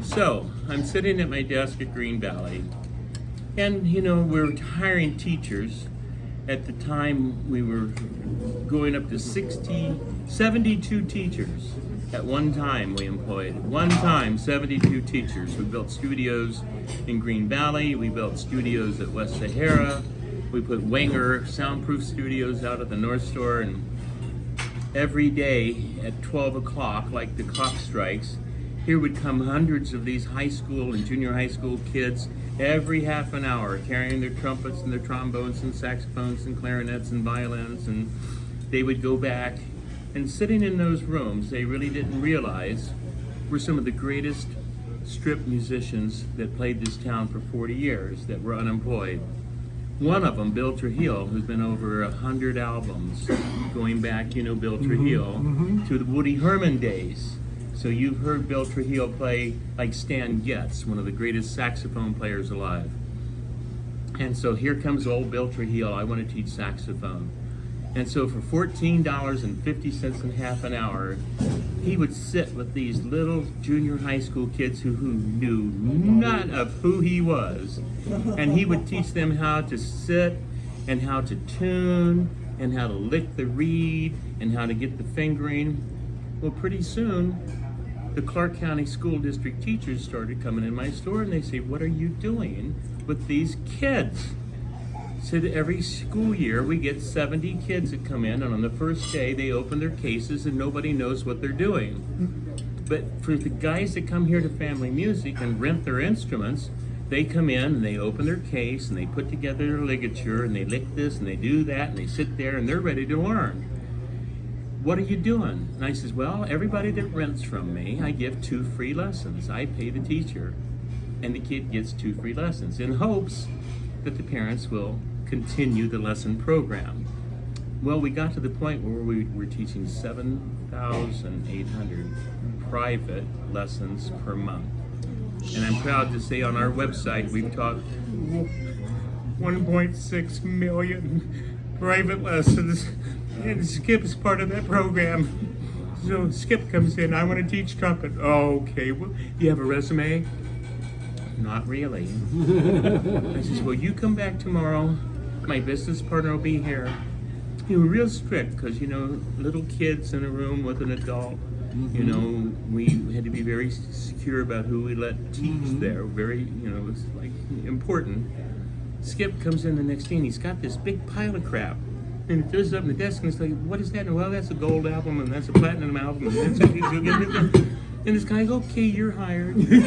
So, I'm sitting at my desk at Green Valley, and we're hiring teachers. At the time, we were going up to 72 teachers. At one time, we employed. One time, 72 teachers. We built studios in Green Valley. We built studios at West Sahara. We put Wenger soundproof studios out at the North Store. And every day at 12 o'clock, like the clock strikes, here would come hundreds of these high school and junior high school kids every half an hour, carrying their trumpets and their trombones and saxophones and clarinets and violins, and they would go back. And sitting in those rooms, they really didn't realize were some of the greatest strip musicians that played this town for 40 years that were unemployed. One of them, Bill Trujillo, who's been over 100 albums, going back, Bill Trujillo, to the Woody Herman days. So you've heard Bill Trujillo play like Stan Getz, one of the greatest saxophone players alive. And so here comes old Bill Trujillo, I want to teach saxophone. And so for $14.50 in half an hour, he would sit with these little junior high school kids who knew none of who he was. And he would teach them how to sit and how to tune and how to lick the reed and how to get the fingering. Well, pretty soon, the Clark County School District teachers started coming in my store and they say, "What are you doing with these kids?" So that every school year we get 70 kids that come in, and on the first day they open their cases and nobody knows what they're doing. But for the guys that come here to Family Music and rent their instruments, they come in and they open their case and they put together their ligature and they lick this and they do that and they sit there and they're ready to learn. "What are you doing?" And I says, "Well, everybody that rents from me, I give 2 free lessons. I pay the teacher and the kid gets 2 free lessons in hopes that the parents will continue the lesson program." Well, we got to the point where we were teaching 7,800 private lessons per month. And I'm proud to say on our website, we've taught 1.6 million private lessons. And Skip is part of that program. So Skip comes in, "I want to teach trumpet." "Oh, okay, well, do you have a resume?" "Not really." I says, "Well, you come back tomorrow. My business partner will be here." You were real strict because, little kids in a room with an adult, we had to be very secure about who we let teach there. Very, it was like important. Skip comes in the next day and he's got this big pile of crap. And he throws it up on the desk and it's like, "What is that?" And, "Well, that's a gold album and that's a platinum album. And that's a and this guy, "Okay, you're hired." 9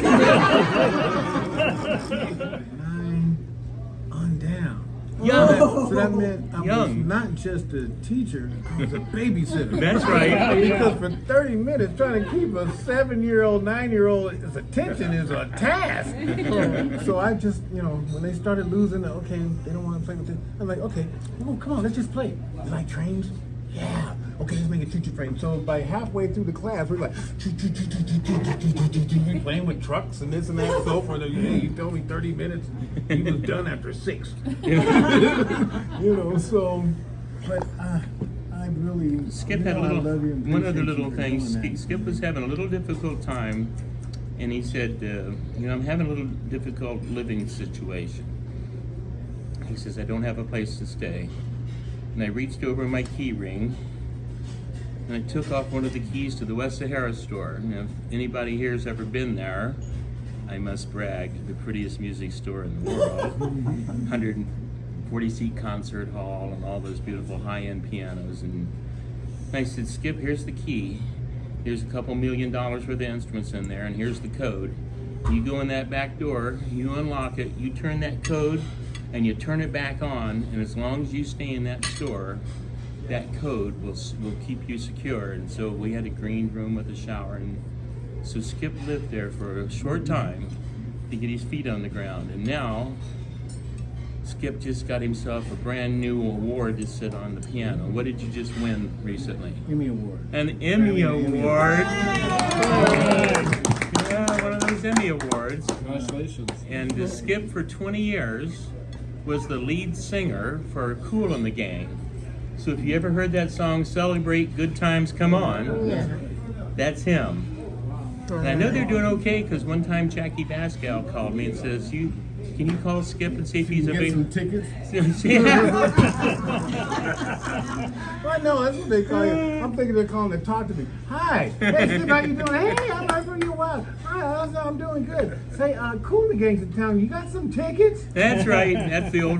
on down. Young. So that meant I Young. was not just a teacher, I was a babysitter. That's right. Because for 30 minutes, trying to keep a 7-year-old, 9-year-old's attention is a task. So I just, when they started losing, okay, they don't want to play with it. I'm like, okay, well, come on, let's just play. You like trains? Yeah. Okay, let's make a choo-choo train. So by halfway through the class, we're like playing with trucks and this and that and so forth. You told me 30 minutes. He was done after 6. So, but I really Skip had one other little thing. Skip was having a little difficult time, and he said, "I'm having a little difficult living situation." He says, "I don't have a place to stay." And I reached over my key ring and I took off one of the keys to the West Sahara store. And if anybody here has ever been there, I must brag, the prettiest music store in the world. 140-seat concert hall and all those beautiful high-end pianos. And I said, "Skip, here's the key. There's a couple $1 million worth of instruments in there, and here's the code. You go in that back door, you unlock it, you turn that code, and you turn it back on, and as long as you stay in that store, that code will keep you secure." And so we had a green room with a shower, and so Skip lived there for a short time to get his feet on the ground. And now Skip just got himself a brand new award to sit on the piano. What did you just win recently? Emmy Award. An Emmy Award. Yeah, one of those Emmy Awards. Congratulations. And Skip for 20 years was the lead singer for Kool and the Gang. So if you ever heard that song, "Celebrate Good Times Come On," that's him. And I know they're doing okay because one time Jackie Pascal called me and says, can you call Skip and see if he's Get available? some tickets. Yeah. I know, that's what they call you. I'm thinking they're calling to talk to me. Hi, hey Skip, how you doing? Hey, I'm right for you a while. Hi, I'm doing good. Say, Cooley Gang's in town. You got some tickets? That's right. That's the old